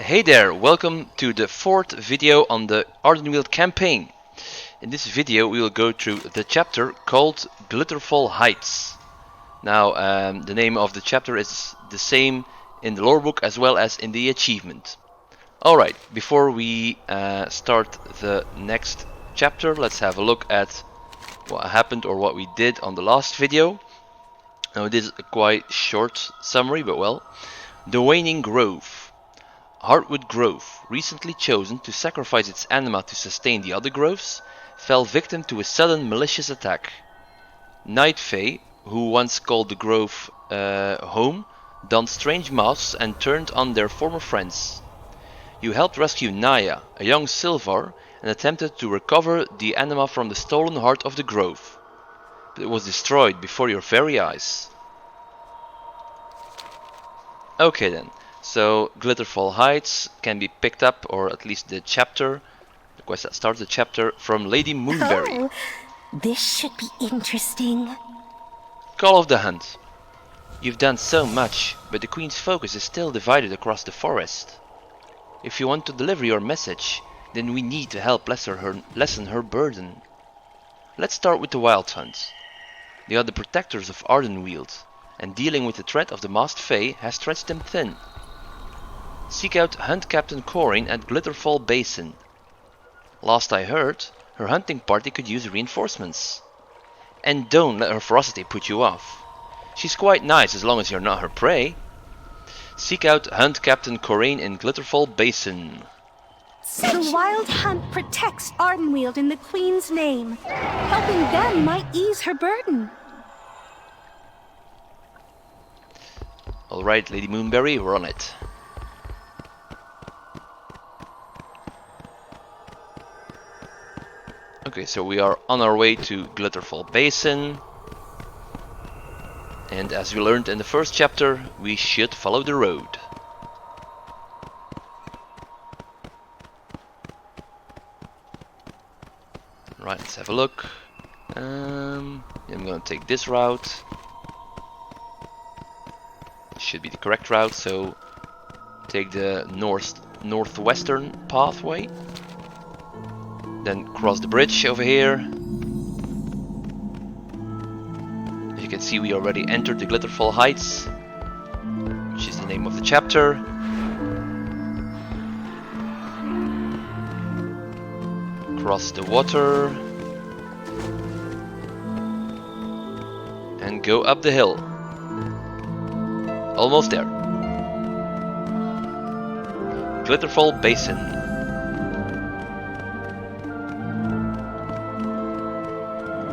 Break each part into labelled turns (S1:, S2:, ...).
S1: Hey there, welcome to the fourth video on the Ardenweald campaign. In this video we will go through the chapter called Glitterfall Heights. Now the name of the chapter is the same in the lore book as well as in the achievement. Alright, before we start the next chapter, let's have a look at what happened or what we did on the last video. Now this is a quite short summary, but well. The Waning Grove. Heartwood Grove, recently chosen to sacrifice its anima to sustain the other groves, fell victim to a sudden malicious attack. Night Fae, who once called the grove home, donned strange masks and turned on their former friends. You helped rescue Naya, a young Sylvar, and attempted to recover the anima from the stolen heart of the grove, but it was destroyed before your very eyes. Okay then. So, Glitterfall Heights can be picked up, or at least the chapter, the quest that starts the chapter, from Lady Moonberry.
S2: Oh, this should be interesting.
S1: Call of the Hunt. You've done so much, but the Queen's focus is still divided across the forest. If you want to deliver your message, then we need to help lessen her burden. Let's start with the Wild Hunt. They are the protectors of Ardenweald, and dealing with the threat of the masked Fae has stretched them thin. Seek out Hunt Captain Corin at Glitterfall Basin. Last I heard, her hunting party could use reinforcements. And don't let her ferocity put you off. She's quite nice as long as you're not her prey. Seek out Hunt Captain Corin in Glitterfall Basin.
S2: The Wild Hunt protects Ardenweald in the Queen's name. Helping them might ease her burden.
S1: Alright, Lady Moonberry, we're on it. Okay, so we are on our way to Glitterfall Basin. And as we learned in the first chapter, we should follow the road. Right, let's have a look. I'm gonna take this route. Should be the correct route, so take the northwestern pathway. Then cross the bridge over here. As you can see, we already entered the Glitterfall Heights, which is the name of the chapter. Cross the water and go up the hill. Almost there. Glitterfall Basin.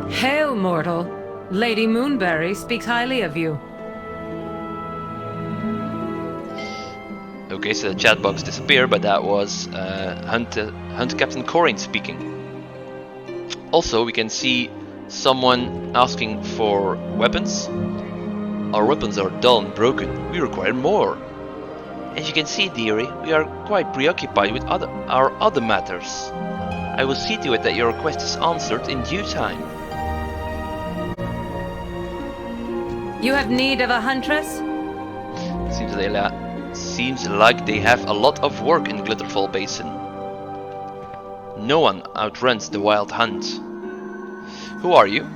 S3: Hail, mortal! Lady Moonberry speaks highly of you.
S1: Okay, so the chat box disappeared, but that was Hunt Captain Corin speaking. Also, we can see someone asking for weapons. Our weapons are dull and broken. We require more. As you can see, dearie, we are quite preoccupied with our other matters. I will see to it that your request is answered in due time.
S3: You have need of a huntress?
S1: Seems like they have a lot of work in Glitterfall Basin. No one outruns the Wild Hunt. Who are you?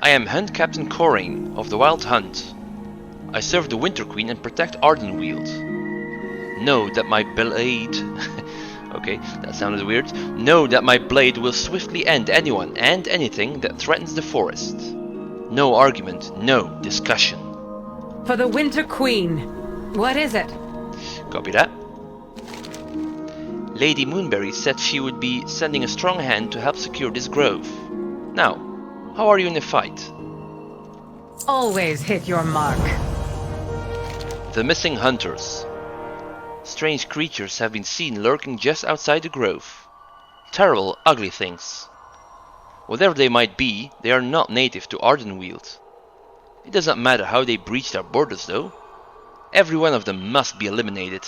S1: I am Hunt Captain Corin of the Wild Hunt. I serve the Winter Queen and protect Ardenweald. Know that my blade... okay, that sounded weird. Know that my blade will swiftly end anyone and anything that threatens the forest. No argument, no discussion.
S3: For the Winter Queen. What is it?
S1: Copy that. Lady Moonberry said she would be sending a strong hand to help secure this grove. Now, how are you in the fight?
S3: Always hit your mark.
S1: The missing hunters. Strange creatures have been seen lurking just outside the grove. Terrible, ugly things. Whatever they might be, they are not native to Ardenweald. It doesn't matter how they breached our borders though. Every one of them must be eliminated.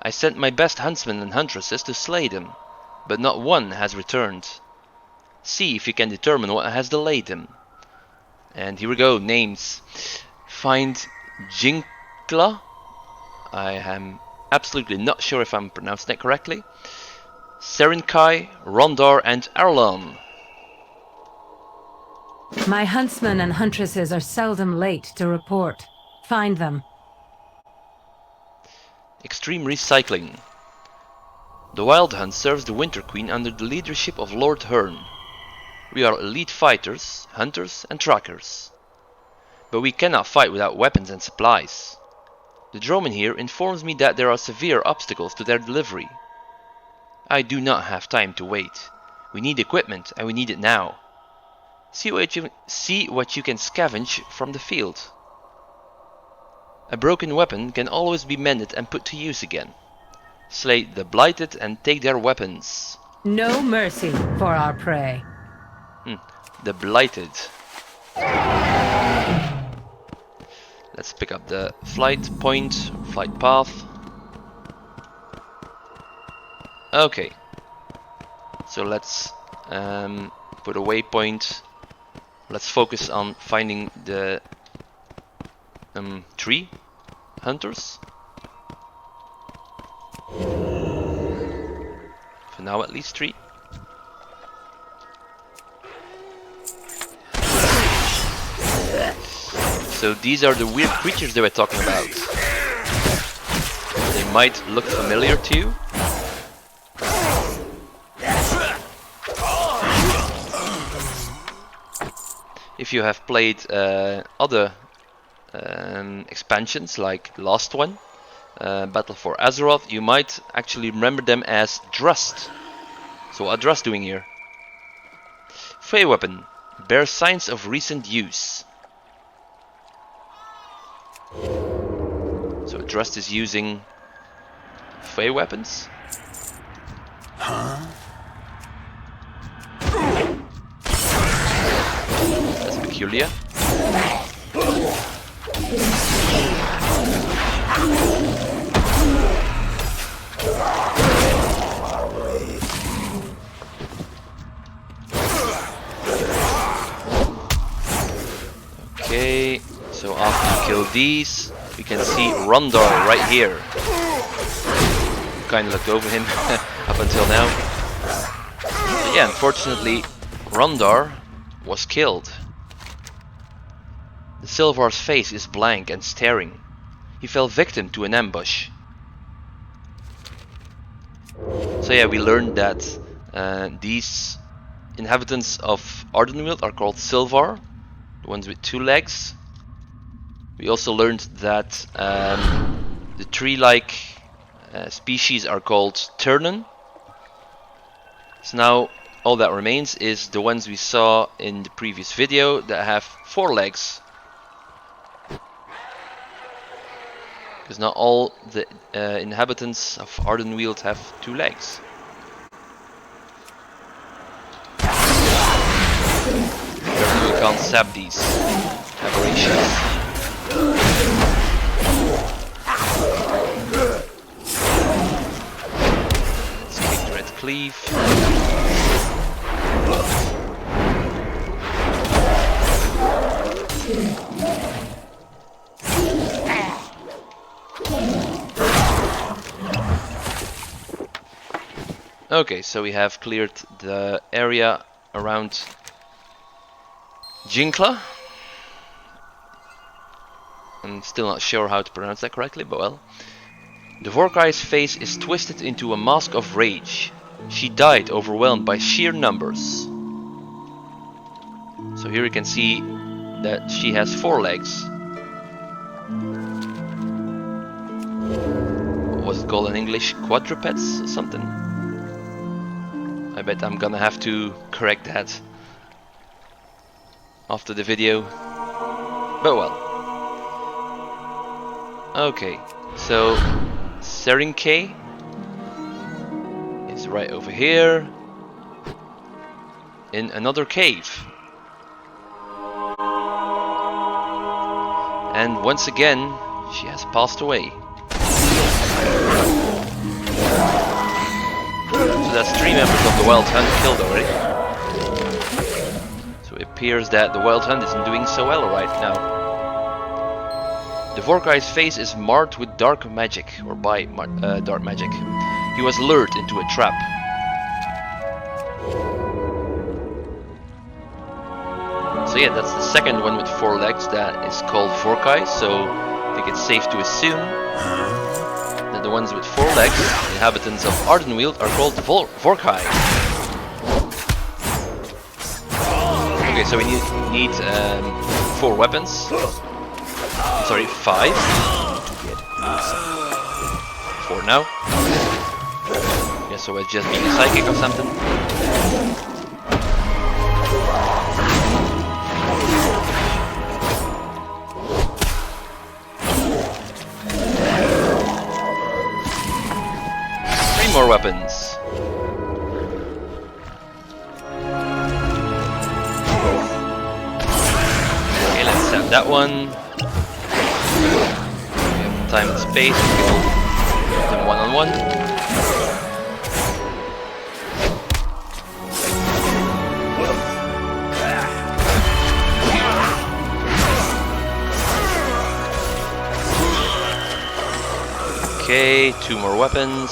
S1: I sent my best huntsmen and huntresses to slay them, but not one has returned. See if you can determine what has delayed them. And here we go, names. Find Jinkla. I am absolutely not sure if I'm pronouncing that correctly. Serinkai, Rondar, and Arlon.
S3: My huntsmen and huntresses are seldom late to report. Find them.
S1: Extreme recycling. The Wild Hunt serves the Winter Queen under the leadership of Lord Hearn. We are elite fighters, hunters, and trackers. But we cannot fight without weapons and supplies. The droman here informs me that there are severe obstacles to their delivery. I do not have time to wait. We need equipment, and we need it now. See what you can scavenge from the field. A broken weapon can always be mended and put to use again. Slay the Blighted and take their weapons.
S3: No mercy for our prey.
S1: The Blighted. Let's pick up the flight point, flight path. Okay. So let's put a waypoint. Let's focus on finding the tree hunters. For now, at least 3. So these are the weird creatures they were talking about. They might look familiar to you. If you have played other expansions like last one, Battle for Azeroth, you might actually remember them as Drust. So what are Drust doing here? Fey weapon. Bears signs of recent use. So Drust is using Fey weapons. That's peculiar. Okay, so after you kill these, we can see Rondar right here. Kind of looked over him up until now. But yeah, unfortunately, Rondar was killed. The Sylvar's face is blank and staring. He fell victim to an ambush. So yeah, we learned that these inhabitants of Ardenweald are called Sylvar, the ones with 2 legs. We also learned that the tree-like species are called Turnen. So now all that remains is the ones we saw in the previous video that have 4 legs. Because not all the inhabitants of Ardenweald have 2 legs. Therefore we can't stab these aberrations. Let's kick the Red Cleave. Okay, so we have cleared the area around Jinkla. I'm still not sure how to pronounce that correctly, but well. The Vorkai's face is twisted into a mask of rage. She died overwhelmed by sheer numbers. So here you can see that she has 4 legs. What was it called in English? Quadrupeds or something? I bet I'm gonna have to correct that after the video. But well. Okay, so Serinkai is right over here in another cave. And once again, she has passed away. So that's 3 members of the Wild Hunt killed already. So it appears that the Wild Hunt isn't doing so well right now. The Vorkai's face is marred with dark magic, or by dark magic. He was lured into a trap. So yeah, that's the second one with 4 legs that is called Vorkai, so I think it's safe to assume that the ones with 4 legs, the inhabitants of Ardenweald, are called Vorkai. Okay, so we need 4 weapons. Sorry, 5. 4 now. Yeah, so it's just being a psychic or something. More weapons. Okay, let's have that one. We have time and space to kill them one-on-one. Okay, 2 more weapons.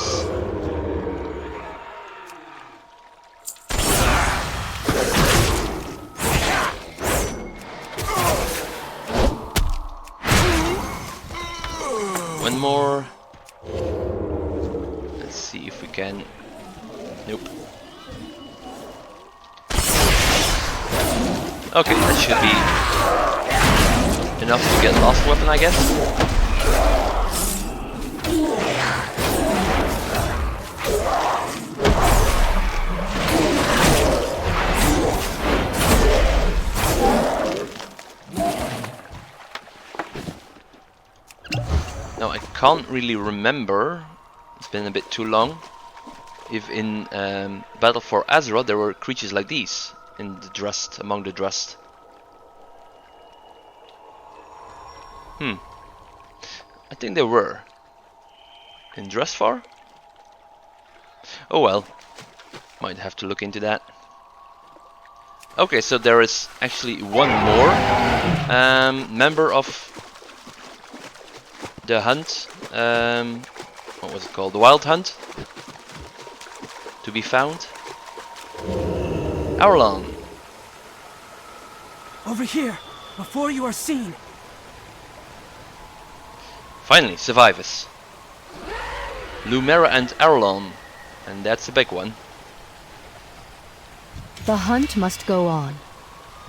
S1: One more. Let's see if we can. Nope. Okay, that should be enough to get last weapon, I guess. Now I can't really remember, it's been a bit too long, if in Battle for Azeroth there were creatures like these in the Drust, among the Drust. I think there were. In Drustvar? Oh well, might have to look into that. Okay, so there is actually one more member of the hunt, what was it called? The Wild Hunt, to be found. Arlan.
S4: Over here, before you are seen.
S1: Finally, survivors. Lumera and Arlan, and that's a big one.
S5: The hunt must go on.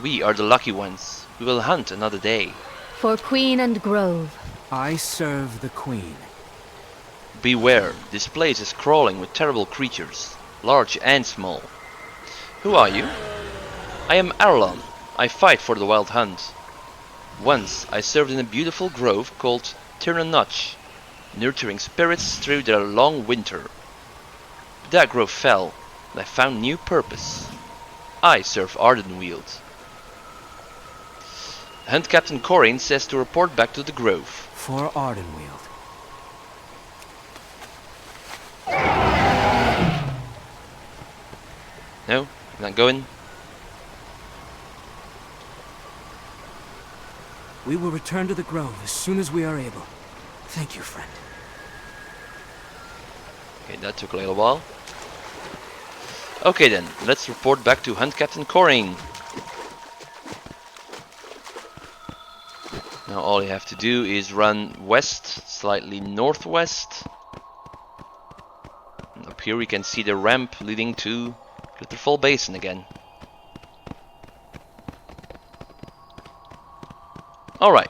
S1: We are the lucky ones. We will hunt another day.
S5: For Queen and Grove.
S4: I serve the Queen.
S1: Beware, this place is crawling with terrible creatures, large and small. Who are you? I am Arlan. I fight for the Wild Hunt. Once I served in a beautiful grove called Tirnanoch, nurturing spirits through their long winter. But that grove fell, and I found new purpose. I serve Ardenweald. Hunt Captain Corin says to report back to the grove.
S4: For Ardenweald.
S1: No, I'm not going.
S4: We will return to the grove as soon as we are able. Thank you, friend.
S1: Okay, that took a little while. Okay then, let's report back to Hunt Captain Corin. Now all you have to do is run west, slightly northwest. And up here we can see the ramp leading to Glitterfall Basin again. Alright.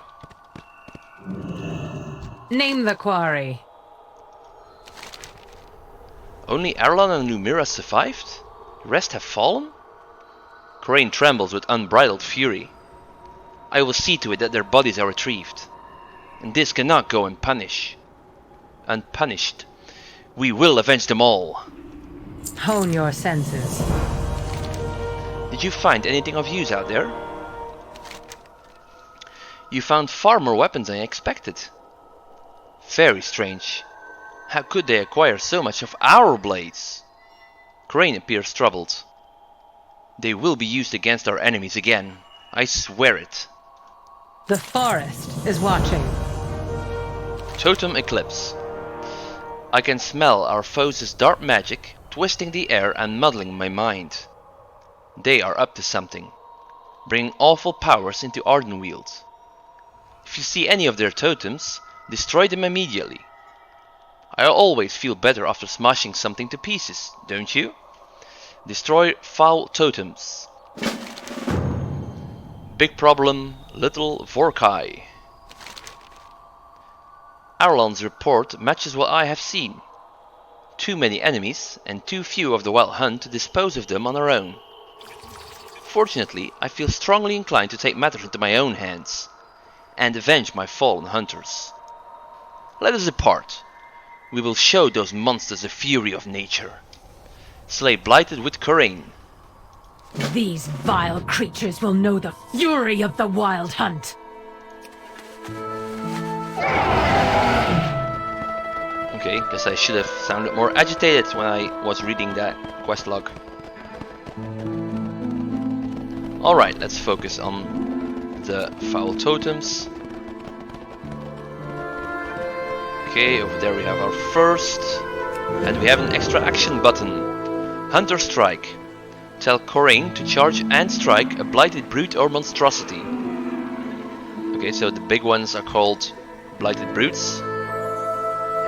S3: Name the quarry.
S1: Only Arlan and Lumira survived? The rest have fallen? Corin trembles with unbridled fury. I will see to it that their bodies are retrieved. And this cannot go unpunished. We will avenge them all.
S3: Hone your senses.
S1: Did you find anything of use out there? You found far more weapons than I expected. Very strange. How could they acquire so much of our blades? Crane appears troubled. They will be used against our enemies again. I swear it.
S3: The forest is watching.
S1: Totem Eclipse. I can smell our foes' dark magic, twisting the air and muddling my mind. They are up to something, bringing awful powers into Ardenweald. If you see any of their totems, destroy them immediately. I always feel better after smashing something to pieces, don't you? Destroy foul totems. Big problem, little Vorkai. Arlan's report matches what I have seen. Too many enemies and too few of the Wild Hunt to dispose of them on our own. Fortunately, I feel strongly inclined to take matters into my own hands and avenge my fallen hunters. Let us depart. We will show those monsters the fury of nature. Slay Blighted with Corain.
S3: These vile creatures will know the fury of the Wild Hunt.
S1: Okay, guess I should have sounded more agitated when I was reading that quest log. Alright, let's focus on the foul totems. Okay, over there we have our first. And we have an extra action button. Hunter Strike. Tell Corain to charge and strike a blighted brute or monstrosity. Okay, so the big ones are called blighted brutes.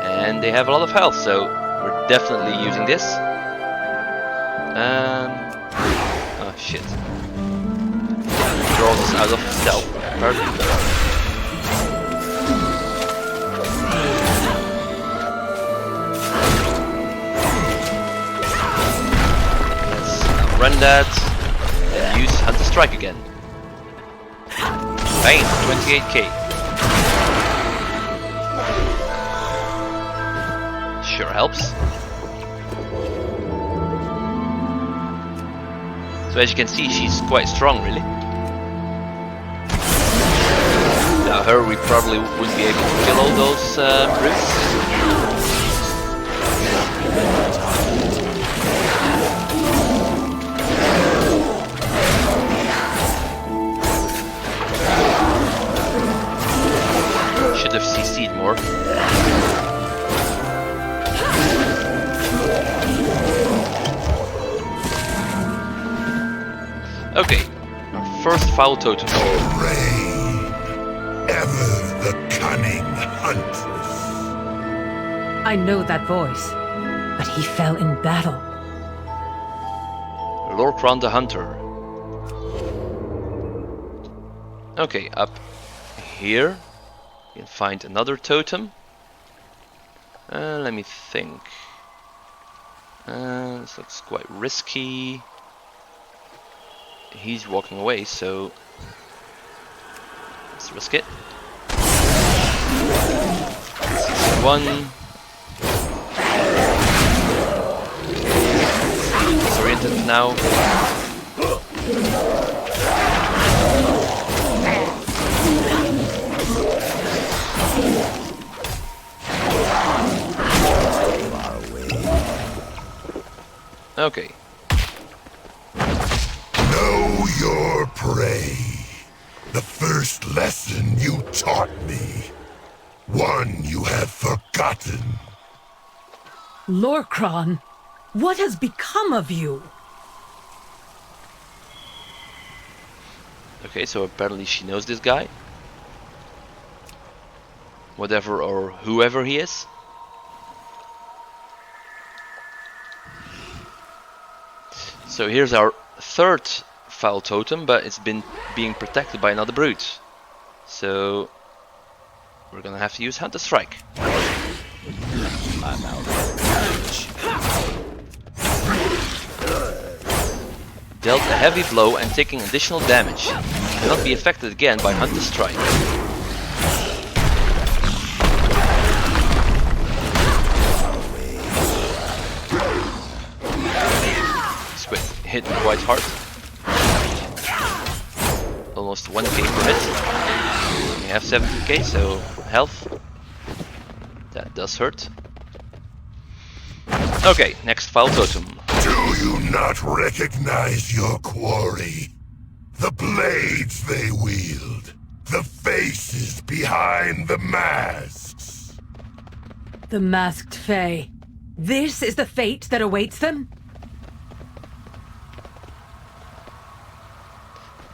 S1: And they have a lot of health, so we're definitely using this. Oh shit. Draws us out of stealth. Perfect. Run that and use Hunter Strike again. Bang, 28k. Sure helps. So as you can see, she's quite strong, really. Without her, we probably wouldn't be able to kill all those brutes. Should have CC'd more. Okay, our first foul totem.
S6: Rain, ever the cunning huntress.
S3: I know that voice, but he fell in battle.
S1: Lorcron the Hunter. Okay, up here you can find another totem. Let me think. This looks quite risky. He's walking away, so let's risk it. One. Disoriented now. Okay.
S6: Know your prey. The first lesson you taught me. One you have forgotten.
S3: Lorcron, what has become of you?
S1: Okay, so apparently she knows this guy. Whatever or whoever he is. So here's our third foul totem, but it's been being protected by another brute. So we're gonna have to use Hunter Strike. I'm out. Dealt a heavy blow and taking additional damage. Cannot be affected again by Hunter Strike. Hit me quite hard. Almost 1k per hit. We have 70k, so health. That does hurt. Okay, next foul totem.
S6: Do you not recognize your quarry? The blades they wield, the faces behind the masks.
S3: The masked Fae. This is the fate that awaits them?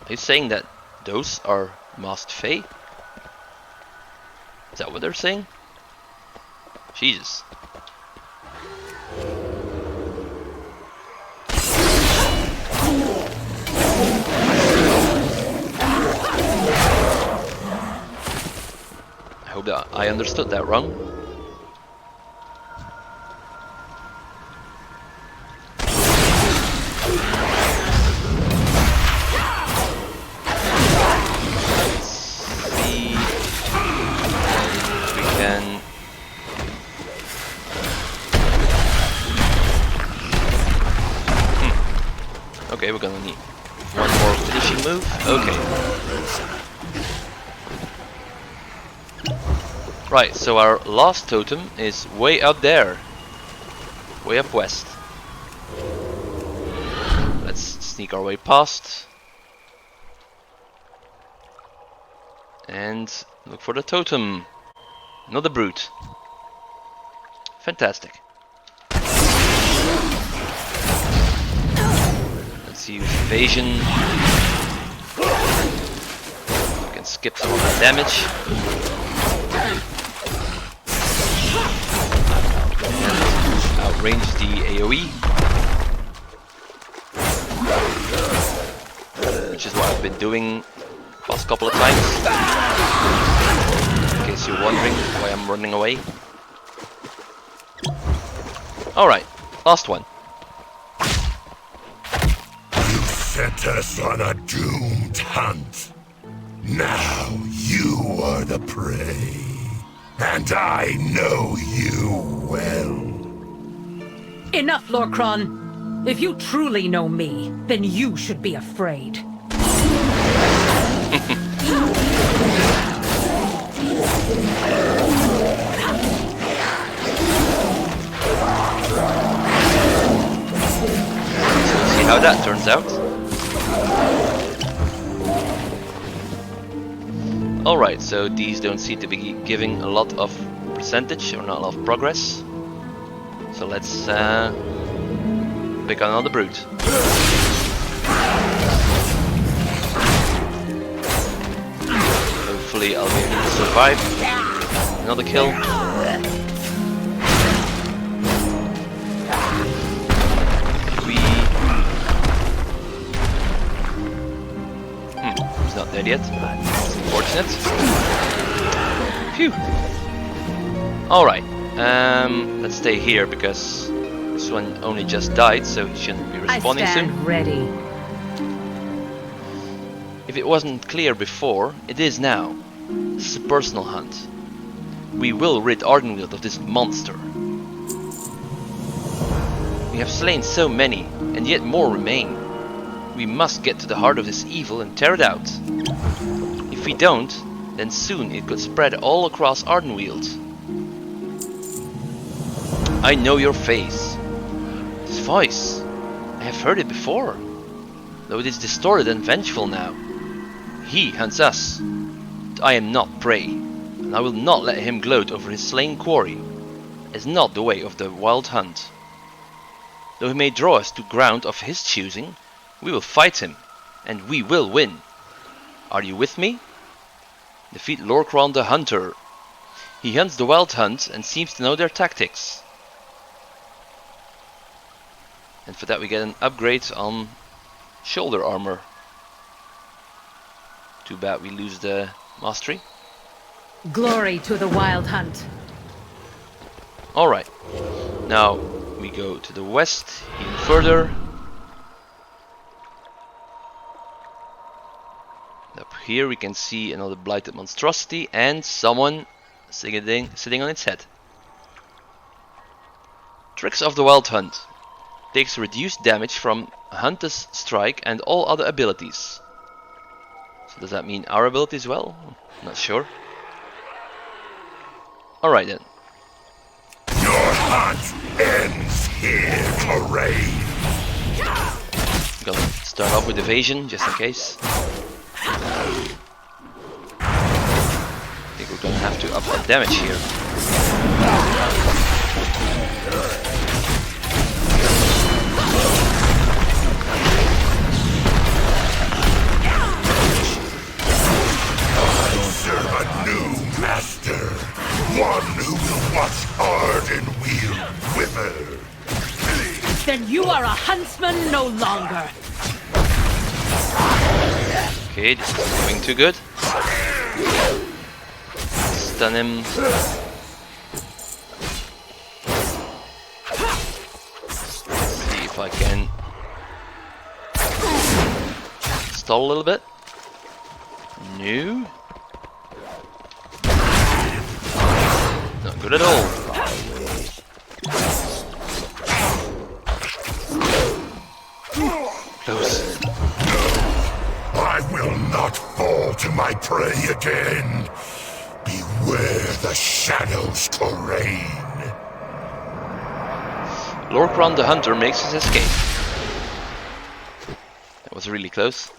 S1: Are you saying that those are masked Fae? Is that what they're saying? Jesus. I hope that I understood that wrong. Okay, we're gonna need one more finishing move. Okay. Right, so our last totem is way out there. Way up west. Let's sneak our way past. And look for the totem. Another brute. Fantastic. Use evasion. We can skip some of that damage. And outrange the AoE. Which is what I've been doing past couple of times. In case you're wondering why I'm running away. Alright, last one.
S6: Set us on a doomed hunt. Now you are the prey, and I know you well.
S3: Enough, Lorcron. If you truly know me, then you should be afraid.
S1: See how that turns out. Alright, so these don't seem to be giving a lot of percentage or not a lot of progress. So let's pick another brute. Hopefully I'll be able to survive. Another kill. He's not dead yet. That's unfortunate. Phew. Alright. Let's stay here because this one only just died, so he shouldn't be respawning
S3: I stand
S1: soon.
S3: ready.
S1: If it wasn't clear before, it is now. This is a personal hunt. We will rid Ardenweald of this monster. We have slain so many, and yet more remain. We must get to the heart of this evil and tear it out. If we don't, then soon it could spread all across Ardenweald. I know your face. This voice. I have heard it before. Though it is distorted and vengeful now. He hunts us. But I am not prey, and I will not let him gloat over his slain quarry. It is not the way of the wild hunt. Though he may draw us to ground of his choosing, we will fight him, and we will win. Are you with me? Defeat Lorcron the Hunter. He hunts the wild hunt and seems to know their tactics. And for that we get an upgrade on shoulder armor. Too bad we lose the mastery.
S3: Glory to the wild hunt.
S1: Alright, now we go to the west, even further. Up here we can see another blighted monstrosity and someone sitting on its head. Tricks of the Wild Hunt. Takes reduced damage from Hunter's Strike and all other abilities. So does that mean our ability as well? Not sure. Alright then.
S6: Your hunt ends here, Terrain.
S1: I'm gonna start off with evasion just in case. I think we're gonna have to up our damage here.
S6: Serve a new master. One who will watch Ardenweald wither.
S3: Then you are a huntsman no longer.
S1: Okay, this is going too good. Stun him. See if I can stall a little bit. No. Not good at all. Close.
S6: I will not fall to my prey again. Beware the shadows, terrain.
S1: Lorcron the Hunter makes his escape. That was really close.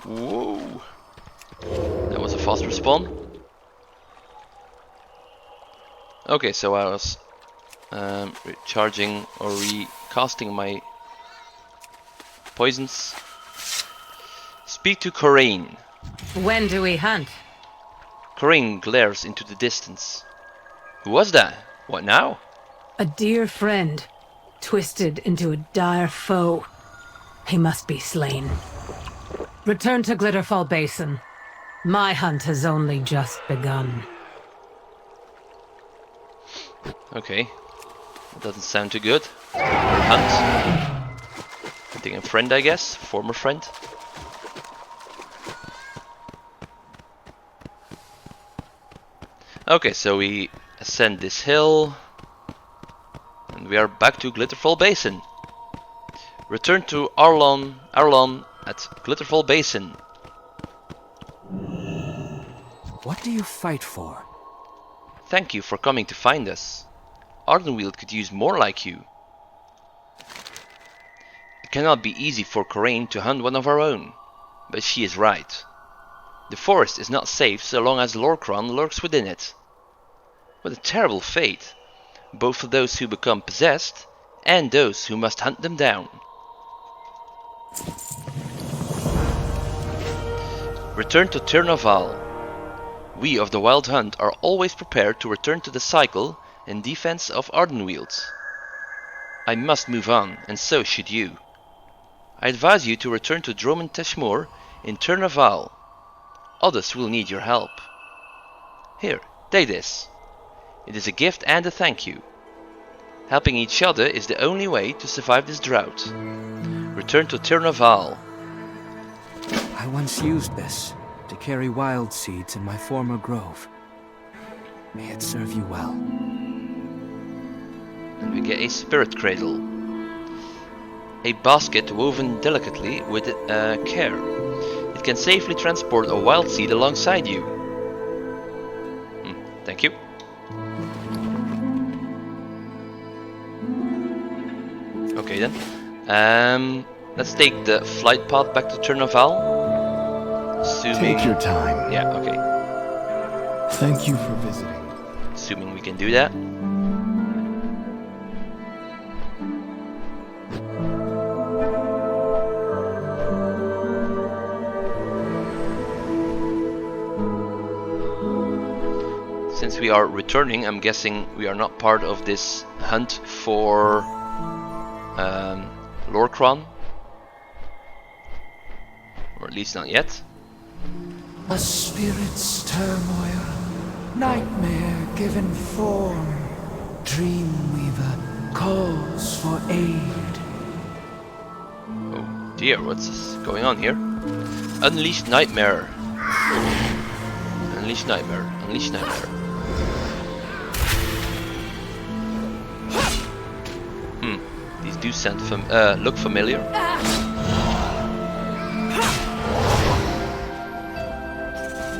S1: Whoa. That was a fast respawn. Okay, so I was recharging or recasting my poisons. Speak to Corain.
S3: When do we hunt?
S1: Corain glares into the distance. Who was that? What now?
S3: A dear friend, twisted into a dire foe. He must be slain. Return to Glitterfall Basin. My hunt has only just begun.
S1: Okay. That doesn't sound too good. Hunt. Hunting a friend, I guess. Former friend. Okay, so we ascend this hill. And we are back to Glitterfall Basin. Return to Arlon at Glitterfall Basin.
S4: What do you fight for?
S1: Thank you for coming to find us. Ardenweald could use more like you. It cannot be easy for Corain to hunt one of our own, but she is right. The forest is not safe so long as Lorcron lurks within it. What a terrible fate, both for those who become possessed and those who must hunt them down. Return to Turnaval. We of the Wild Hunt are always prepared to return to the cycle in defense of Ardenweald. I must move on, and so should you. I advise you to return to Droman Teshmor in Turnaval. Others will need your help. Here, take this. It is a gift and a thank you. Helping each other is the only way to survive this drought. Return to Turnaval.
S4: I once used this to carry wild seeds in my former grove. May it serve you well.
S1: And we get a spirit cradle. A basket woven delicately with care. It can safely transport a wild seed alongside you. Thank you. Okay then. Let's take the flight path back to Turnaval. Assuming...
S7: Take your time.
S1: Yeah, okay.
S7: Thank you for visiting.
S1: Assuming we can do that. Since we are returning, I'm guessing we are not part of this hunt for Lorcron. Or at least not yet.
S8: A spirit's turmoil, nightmare given form, Dreamweaver calls for aid.
S1: Oh dear, what's going on here? Unleash nightmare. Unleash nightmare. Unleash nightmare. These do sound look familiar.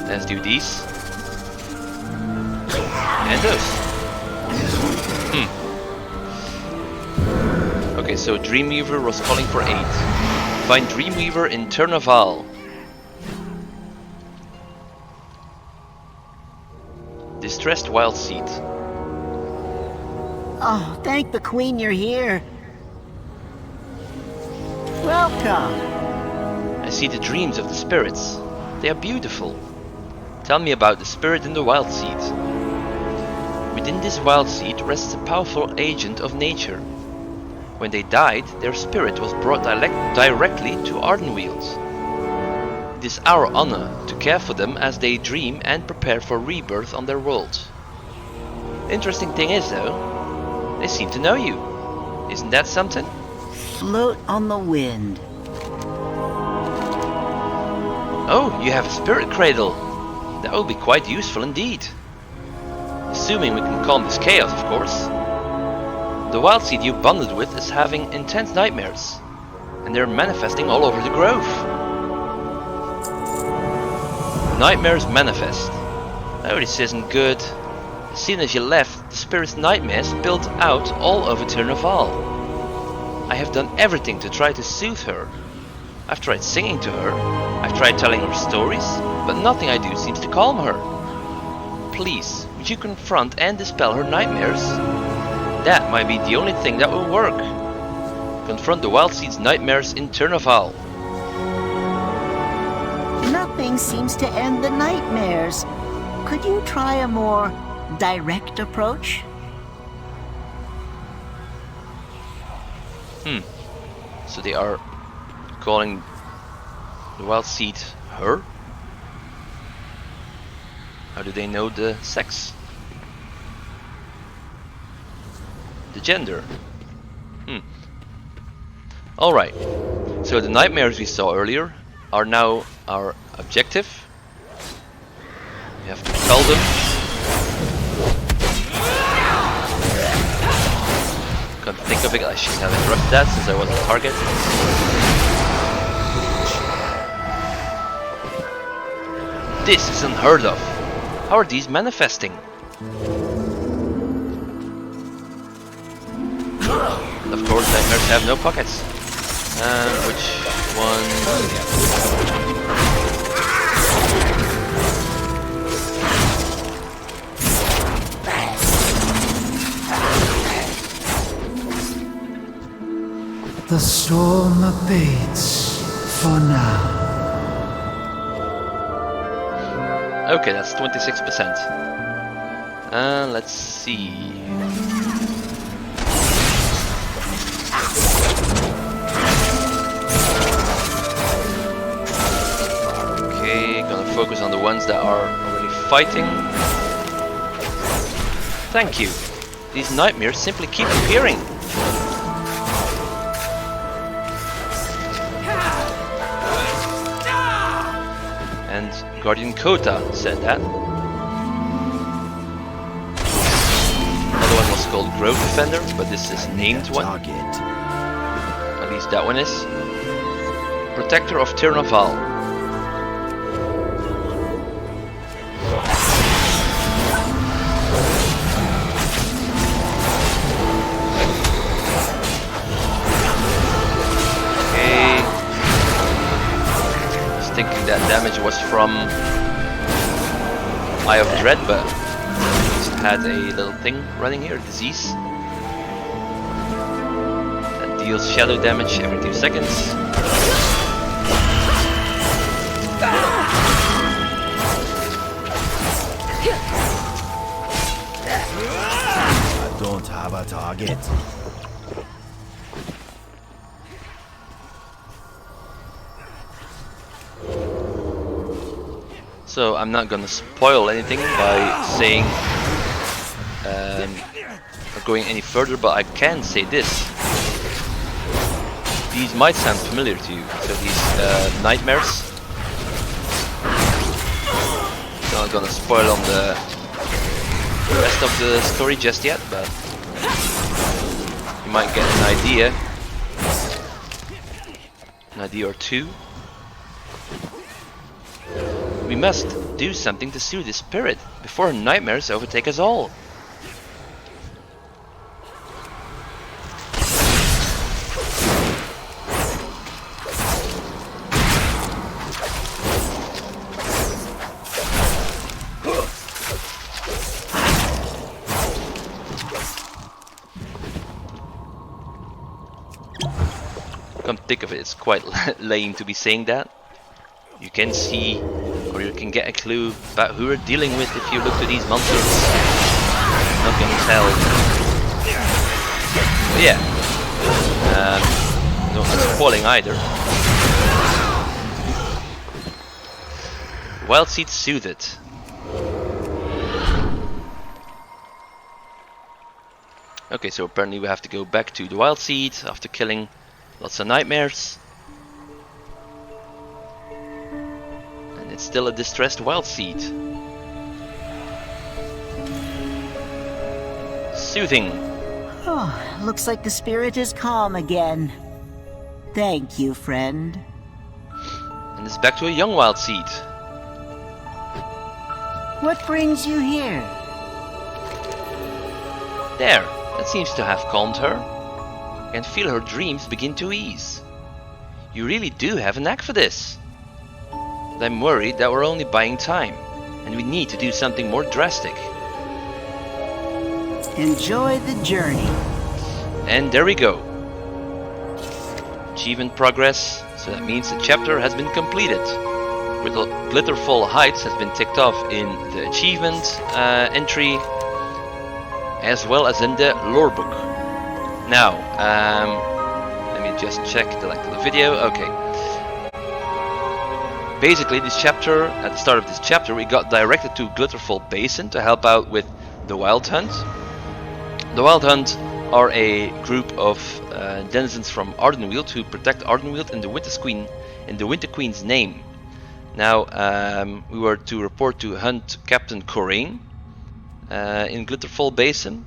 S1: Let's do these. And those. Okay, so Dreamweaver was calling for aid. Find Dreamweaver in Turnaval. Distressed wild seed.
S9: Oh, thank the Queen you're here. Welcome.
S1: I see the dreams of the spirits. They are beautiful. Tell me about the spirit in the wild seed. Within this wild seed rests a powerful agent of nature. When they died, their spirit was brought directly to Ardenweald. It is our honor to care for them as they dream and prepare for rebirth on their world. The interesting thing is though, they seem to know you. Isn't that something?
S9: Float on the wind.
S1: Oh, you have a spirit cradle. That will be quite useful indeed. Assuming we can calm this chaos, of course. The wild seed you bonded with is having intense nightmares, and they're manifesting all over the grove. Nightmares manifest. Oh, this isn't good. As soon as you left, the spirit's nightmares built out all over Tirnaval. I have done everything to try to soothe her. I've tried singing to her, I've tried telling her stories, but nothing I do seems to calm her. Please, would you confront and dispel her nightmares? That might be the only thing that will work. Confront the wild seed's nightmares in Tirnaval.
S9: Nothing seems to end the nightmares. Could you try a more direct approach?
S1: So they are calling the wild seed her? How do they know the sex? The gender? Alright, so the nightmares we saw earlier are now our objective. We have to repel them. Can't think of it, I should have interrupted that since I was the target. This is unheard of. How are these manifesting? Of course, nightmares have no pockets. Which one?
S8: The storm abates for now.
S1: Okay, that's 26%. Let's see. Okay, gonna focus on the ones that are already fighting. Thank you. These nightmares simply keep appearing. And Guardian Kota said that. Another one was called Grove Defender, but this is named one. At least that one is. Protector of Tirnaval. Okay. I was thinking that damage was from Eye of Dread, but it had a little thing running here, disease. That deals shadow damage every 2 seconds.
S10: I don't have a target.
S1: So I'm not gonna spoil anything by saying or going any further, but I can say this. These might sound familiar to you. So these nightmares. Not gonna spoil on the rest of the story just yet, but you might get an idea or two. We must do something to soothe the spirit before nightmares overtake us all. think of it, it's quite lame to be saying that. You can see, or you can get a clue about who we're dealing with if you look to these monsters. Not gonna tell. But yeah, not spoiling either. Wild Seed Soothed. Okay, so apparently we have to go back to the Wild Seed after killing lots of nightmares. And it's still a distressed Wild Seed. Soothing.
S9: Oh, looks like the spirit is calm again. Thank you, friend.
S1: And it's back to a young Wild Seed.
S9: What brings you here?
S1: There, that seems to have calmed her. I can feel her dreams begin to ease. You really do have a knack for this. But I'm worried that we're only buying time, and we need to do something more drastic.
S9: Enjoy the journey.
S1: And there we go. Achievement progress, so that means the chapter has been completed. Glitterfall Heights has been ticked off in the achievement entry, as well as in the lore book. Now, let me just check the length of the video. Okay. Basically, this chapter, at the start of this chapter, we got directed to Glitterfall Basin to help out with the Wild Hunt. The Wild Hunt are a group of denizens from Ardenweald who protect Ardenweald in the Winter Queen's name. Now, we were to report to hunt Captain Corain in Glitterfall Basin.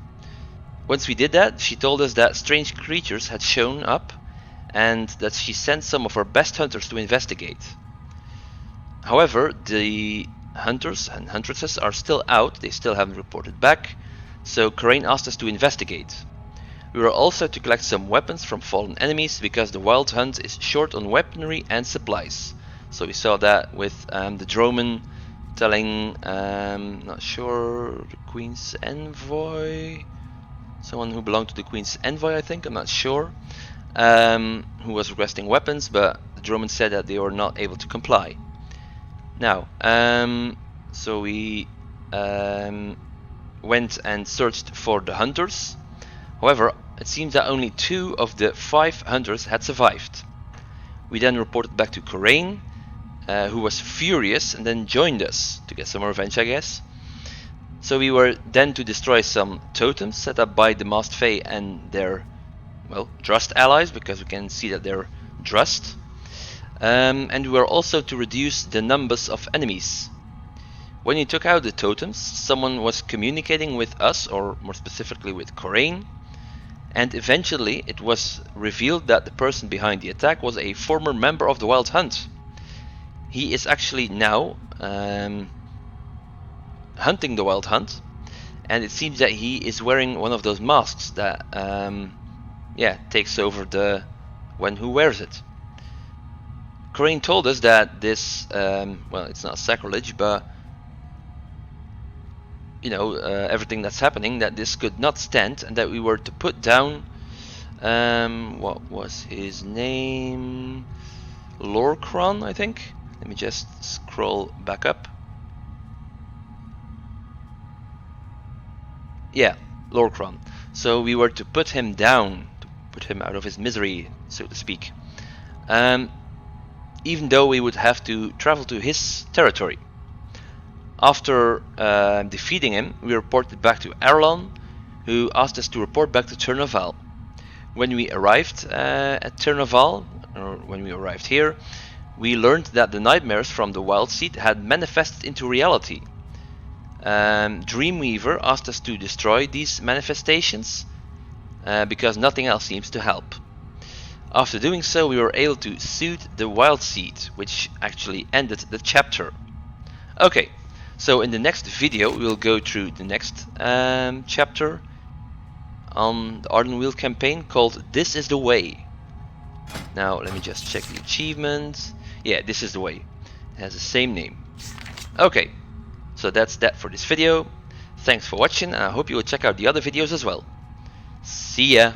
S1: Once we did that, she told us that strange creatures had shown up and that she sent some of her best hunters to investigate. However, the hunters and huntresses are still out, they still haven't reported back, so Corain asked us to investigate. We were also to collect some weapons from fallen enemies because the Wild Hunt is short on weaponry and supplies. So we saw that with the Droman telling, not sure, the Queen's Envoy, someone who belonged to the Queen's Envoy, I think, I'm not sure, who was requesting weapons, but the Droman said that they were not able to comply. Now, so we went and searched for the hunters. However, it seems that only 2 of the 5 hunters had survived. We then reported back to Corain, who was furious and then joined us to get some revenge, I guess. So we were then to destroy some totems set up by the Masked Fae and their, well, Drust allies, because we can see that they're Drust. And we were also to reduce the numbers of enemies. When you took out the totems, someone was communicating with us, or more specifically with Corain, and eventually it was revealed that the person behind the attack was a former member of the Wild Hunt. He is actually now hunting the Wild Hunt, and it seems that he is wearing one of those masks that takes over the one who wears it. Corain told us that this, well, it's not sacrilege, but you know, everything that's happening, that this could not stand, and that we were to put down, what was his name? Lorcron, I think. Let me just scroll back up. Yeah, Lorcron. So we were to put him down, to put him out of his misery, so to speak. Even though we would have to travel to his territory. After defeating him, we reported back to Arlon, who asked us to report back to Turnaval. When we arrived at Turnaval, or when we arrived here, we learned that the nightmares from the Wild Seed had manifested into reality. Dreamweaver asked us to destroy these manifestations because nothing else seems to help. After doing so, we were able to soothe the Wild Seed, which actually ended the chapter. Okay, so in the next video we will go through the next chapter on the Ardenweald campaign called This is the Way. Now let me just check the achievement. Yeah, This is the Way. It has the same name. Okay, so that's that for this video. Thanks for watching, and I hope you will check out the other videos as well. See ya!